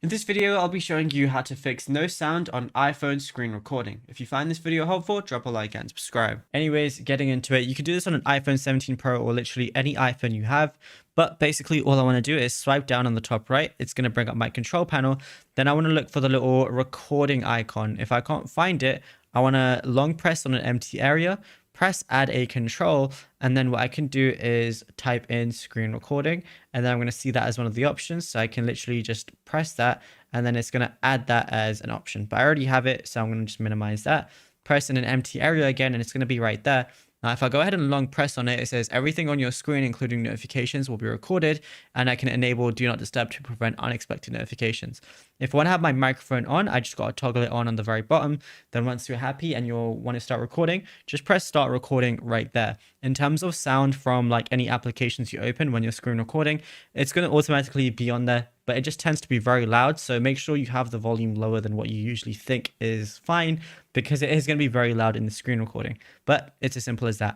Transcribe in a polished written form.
In this video, I'll be showing you how to fix no sound on iPhone screen recording. If you find this video helpful, drop a like and subscribe. Anyways, getting into it, you can do this on an iPhone 17 Pro or literally any iPhone you have. But basically all I want to do is swipe down on the top right. It's going to bring up my control panel. Then I want to look for the little recording icon. If I can't find it, I want to long press on an empty area, press add a control, and then what I can do is type in screen recording, and then I'm going to see that as one of the options. So I can literally just press that, and then it's going to add that as an option. But I already have it, so I'm going to just minimize that. Press in an empty area again, and it's going to be right there. Now, if I go ahead and long press on it, it says everything on your screen, including notifications, will be recorded, and I can enable do not disturb to prevent unexpected notifications. If I want to have my microphone on, I just got to toggle it on the very bottom. Then once you're happy and you'll want to start recording, just press start recording right there. In terms of sound from like any applications you open when you're screen recording, it's going to automatically be on there, but it just tends to be very loud. So make sure you have the volume lower than what you usually think is fine, because it is going to be very loud in the screen recording. But it's as simple as that.